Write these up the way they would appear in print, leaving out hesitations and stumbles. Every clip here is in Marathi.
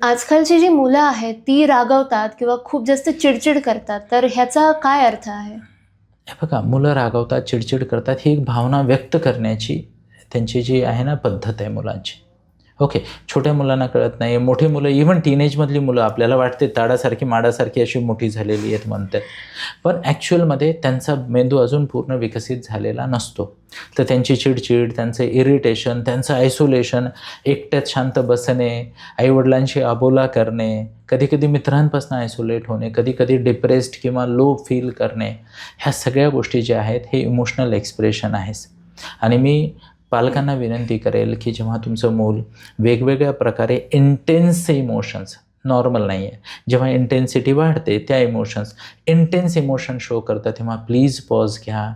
आजकालची जी मुलं आहेत ती रागवतात किंवा खूप जास्त चिडचिड करतात, तर ह्याचा काय अर्थ आहे? हे बघा, मुलं रागावतात, चिडचिड करतात, ही एक भावना व्यक्त करण्याची त्यांची जी आहे ना पद्धत आहे मुलांची. ओके. छोट्या मुलांना कळत नाही. मोठी मुलं, इव्हन टीनेजमधली मुलं आपल्याला वाटते ताडासारखी माडासारखी अशी मोठी झालेली आहेत म्हणतात. पण ॲक्च्युअलमध्ये त्यांचा मेंदू अजून पूर्ण विकसित झालेला नसतो. तर त्यांची चिडचिड, त्यांचं इरिटेशन, त्यांचं आयसोलेशन, एकट्यात शांत बसणे, आईवडिलांशी अबोला करणे, कधीकधी मित्रांपासून आयसोलेट होणे, कधीकधी डिप्रेस्ड किंवा लो फील करणे, ह्या सगळ्या गोष्टी ज्या आहेत हे इमोशनल एक्सप्रेशन आहेच. आणि मी पालकांना विनंती करेल की जेव्हा तुमचं मूल वेगवेगळ्या प्रकारे इंटेन्स इमोशन्स, नॉर्मल नाही आहे, जेव्हा इंटेन्सिटी वाढते त्या इंटेन्स इमोशन शो करतात, तेव्हा प्लीज पॉज घ्या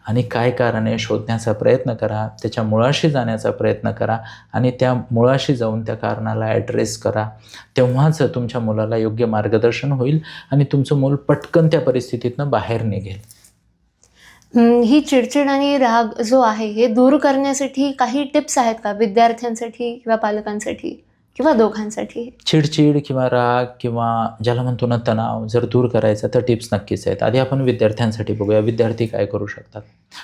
आणि काय कारण आहे शोधण्याचा प्रयत्न करा, त्याच्या मुळाशी जाण्याचा प्रयत्न करा आणि त्या मुळाशी जाऊन त्या कारणाला ॲड्रेस करा. तेव्हाच तुमच्या मुलाला योग्य मार्गदर्शन होईल आणि तुमचं मूल पटकन त्या परिस्थितीतनं बाहेर निघेल. ही चिडचिड आणि राग जो आहे हे दूर करण्यासाठी काही टिप्स आहेत का विद्यार्थ्यांसाठी किंवा पालकांसाठी किंवा दोघांसाठी? चिडचिड किंवा राग किंवा ज्याला म्हणतो ना तणाव जर दूर करायचा तर टिप्स नक्कीच आहेत. आधी आपण विद्यार्थ्यांसाठी बघूया, विद्यार्थी काय करू शकतात.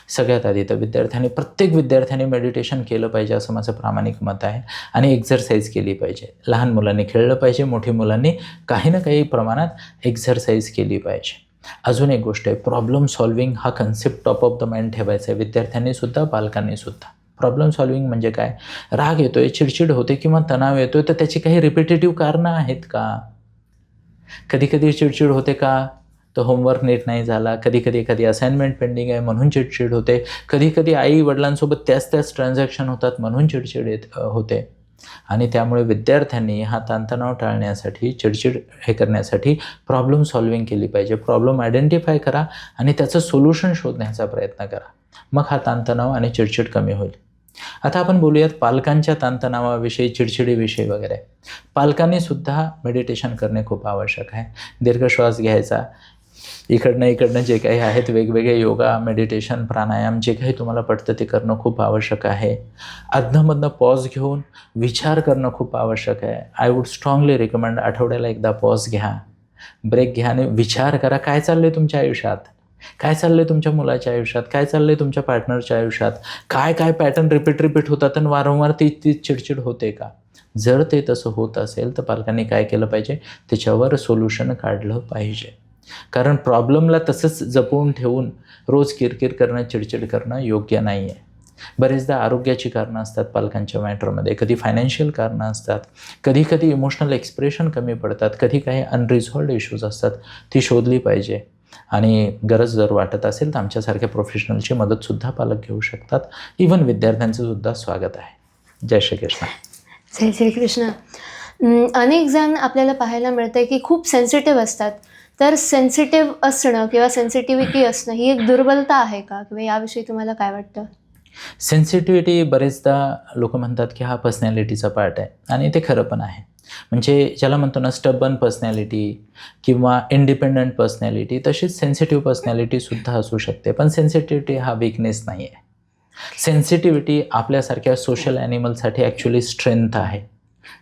सगळ्यात आधी तर प्रत्येक विद्यार्थ्याने मेडिटेशन केलं पाहिजे असं माझं प्रामाणिक मत आहे आणि एक्झरसाईज केली पाहिजे. लहान मुलांनी खेळलं पाहिजे, मोठी मुलांनी काही ना काही प्रमाणात एक्झरसाईज केली पाहिजे. अजून एक गोष्ट आहे, प्रॉब्लेम सॉल्विंग हा concept top of the mind ठेवायचा आहे विद्यार्थ्यांनीसुद्धा, पालकांनीसुद्धा. प्रॉब्लेम सॉल्विंग म्हणजे काय? राग येतोय, चिडचिड होते किंवा तणाव येतोय, तर त्याची काही रिपिटेटिव्ह कारणं आहेत का? कधी चिडचिड होते का? तर होमवर्क नीट नाही झाला, कधी एखादी असाइनमेंट पेंडिंग आहे म्हणून चिडचिड होते, कधी आई वडिलांसोबत त्याच ट्रान्झॅक्शन होतात म्हणून चिडचिड होते. आणि त्यामुळे विद्यार्थ्यांनी हा ताणतणाव टाळण्यासाठी, चिडचिड हे करण्यासाठी प्रॉब्लेम सॉल्विंग केली पाहिजे. प्रॉब्लेम आयडेंटिफाय करा आणि त्याचं सोल्युशन शोधण्याचा प्रयत्न करा. मग हा ताणतणाव आणि चिडचिड कमी होईल. आता आपण बोलूयात पालकांच्या ताणतणावाविषयी, चिडचिडीविषयी वगैरे. पालकांनीसुद्धा मेडिटेशन करणे खूप आवश्यक आहे. दीर्घ श्वास घ्यायचा, इकडनं जे काही आहेत वेगवेगळे योगा, मेडिटेशन, प्राणायाम जे काही तुम्हाला पडतं ते करणं खूप आवश्यक आहे. अधनंमधनं पॉज घेऊन विचार करणं खूप आवश्यक आहे. आय वूड स्ट्रॉंगली रिकमेंड आठवड्याला एकदा पॉज घ्या, ब्रेक घ्या आणि विचार करा काय चाललं आहे तुमच्या आयुष्यात, काय चाललं आहे तुमच्या मुलाच्या आयुष्यात, काय चाललं आहे तुमच्या पार्टनरच्या आयुष्यात, काय पॅटर्न रिपीट होतात आणि वारंवार तीच चिडचिड होते का? जर ते तसं होत असेल तर पालकांनी काय केलं पाहिजे, त्याच्यावर सोल्युशन काढलं पाहिजे. कारण प्रॉब्लेमला तसंच जपून ठेवून रोज किरकिर करणं, चिडचिड करणं योग्य नाही आहे. बरेचदा आरोग्याची कारणं असतात पालकांच्या मॅटरमध्ये, कधी फायनान्शियल कारणं असतात, कधी इमोशनल एक्सप्रेशन कमी पडतात, कधी काही अनरिझॉल्वड इश्यूज असतात, ती शोधली पाहिजे. आणि गरज जर वाटत असेल तर आमच्यासारख्या प्रोफेशनलची मदतसुद्धा पालक घेऊ शकतात. इव्हन विद्यार्थ्यांचंसुद्धा स्वागत आहे. जय श्री कृष्ण. जय श्रीकृष्ण. अनेक जण आपल्याला पाहायला मिळतं की खूप सेन्सिटिव्ह असतात. तर सेन्सिटिव्ह असणं किंवा सेन्सिटिव्हिटी असणं ही एक दुर्बलता आहे का? किंवा याविषयी तुम्हाला काय वाटतं? सेन्सिटिव्हिटी बरेचदा लोक म्हणतात की हा पर्सनॅलिटीचा पार्ट आहे आणि ते खरं पण आहे. म्हणजे ज्याला म्हणतो ना स्टबन पर्सनॅलिटी किंवा इंडिपेंडंट पर्सनॅलिटी, तशीच सेन्सिटिव्ह पर्सनॅलिटीसुद्धा असू शकते. पण सेन्सिटिव्हिटी हा वीकनेस नाही आहे. सेन्सिटिव्हिटी आपल्यासारख्या सोशल ॲनिमलसाठी ॲक्च्युली स्ट्रेंथ आहे.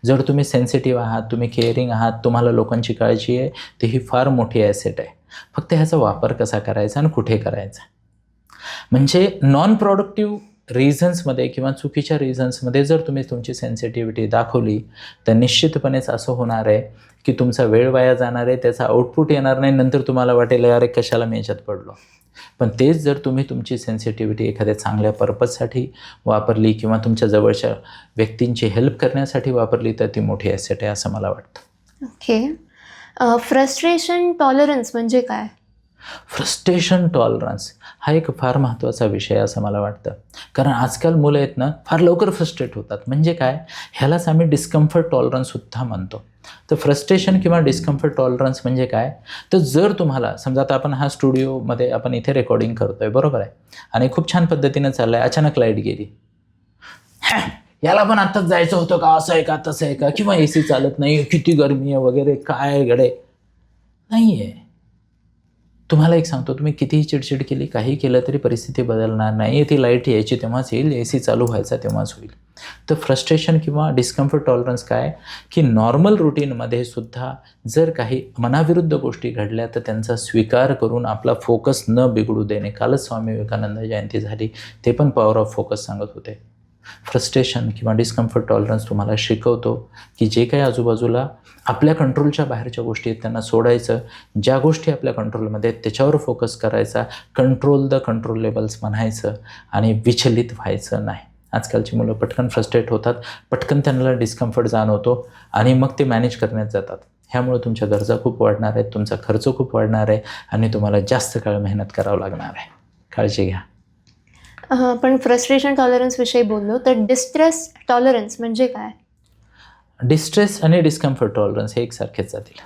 जर तुम्ही सेन्सिटिव्ह आहात, तुम्ही केअरिंग आहात, तुम्हाला लोकांची काळजी आहे, ती ही फार मोठी ॲसेट आहे. फक्त ह्याचा वापर कसा करायचा आणि कुठे करायचा. म्हणजे नॉन प्रॉडक्टिव्ह रिझन्समध्ये किंवा चुकीच्या रिझन्समध्ये जर तुम्ही तुमची सेन्सिटिव्हिटी दाखवली तर निश्चितपणेच असं होणार आहे की तुमचा वेळ वाया जाणार आहे, त्याचा आउटपुट येणार नाही. नंतर तुम्हाला वाटेल अरे कशाला मी याच्यात पडलो. पण तेच जर तुम्ही तुमची सेन्सिटिव्हिटी एखाद्या चांगल्या पर्पजसाठी वापरली किंवा तुमच्या जवळच्या व्यक्तींची हेल्प करण्यासाठी वापरली तर ती मोठी ॲसेट आहे असं मला वाटतं. ओके. फ्रस्ट्रेशन टॉलरन्स म्हणजे काय? फ्रस्ट्रेशन टॉलरन्स हा एक फार महत्त्वाचा विषय आहे असं मला वाटतं. कारण आजकाल मुलं आहेत ना फार लवकर फ्रस्ट्रेट होतात. म्हणजे काय, ह्यालाच आम्ही डिस्कम्फर्ट टॉलरन्ससुद्धा म्हणतो. तर फ्रस्ट्रेशन किंवा डिस्कम्फर्ट टॉलरन्स म्हणजे काय, तर जर तुम्हाला समजा आता आपण हा स्टुडिओमध्ये आपण इथे रेकॉर्डिंग करतो आहे, बरोबर आहे, आणि खूप छान पद्धतीनं चाललं आहे, अचानक लाईट गेली, याला पण आत्ताच जायचं होतं का, असं आहे का तसं आहे का, किंवा ए सी चालत नाही, किती गरमी आहे वगैरे, काय गडे नाही आहे. तुम्हाला एक सांगतो, तुम्ही कितीही चिडचिड केली, काही केलं तरी परिस्थिती बदलणार नाही. ती लाईट यायची तेव्हाच येईल, AC चालू व्हायचा तेव्हाच होईल. तर फ्रस्ट्रेशन किंवा डिस्कम्फर्ट टॉलरन्स काय, की नॉर्मल रुटीनमध्ये सुद्धा जर काही मनाविरुद्ध गोष्टी घडल्या तर त्यांचा स्वीकार करून आपला फोकस न बिघडू देणे. कालच स्वामी विवेकानंद जयंती झाली, ते पण पॉवर ऑफ फोकस सांगत होते. फ्रस्ट्रेशन किंवा डिस्कम्फर्ट टॉलरन्स तुम्हाला शिकवतो की जे काही आजूबाजूला आपल्या कंट्रोलच्या बाहेरच्या गोष्टी आहेत त्यांना सोडायचं, ज्या गोष्टी आपल्या कंट्रोलमध्ये आहेत त्याच्यावर फोकस करायचा, कंट्रोल द कंट्रोलेबल्स म्हणायचं आणि विचलित व्हायचं नाही. आजकालची मुलं पटकन फ्रस्ट्रेट होतात, पटकन त्यांना डिस्कम्फर्ट जाणवतो आणि मग ते मॅनेज करण्यात जातात. ह्यामुळे तुमच्या गरजा खूप वाढणार आहेत, तुमचा खर्च खूप वाढणार आहे आणि तुम्हाला जास्त काळ मेहनत करावं लागणार आहे. काळजी घ्या. पण फ्रस्ट्रेशन टॉलरन्सविषयी बोललो तर डिस्ट्रेस टॉलरन्स म्हणजे काय? डिस्ट्रेस आणि डिस्कम्फर्ट टॉलरन्स हे एकसारखेच जातील.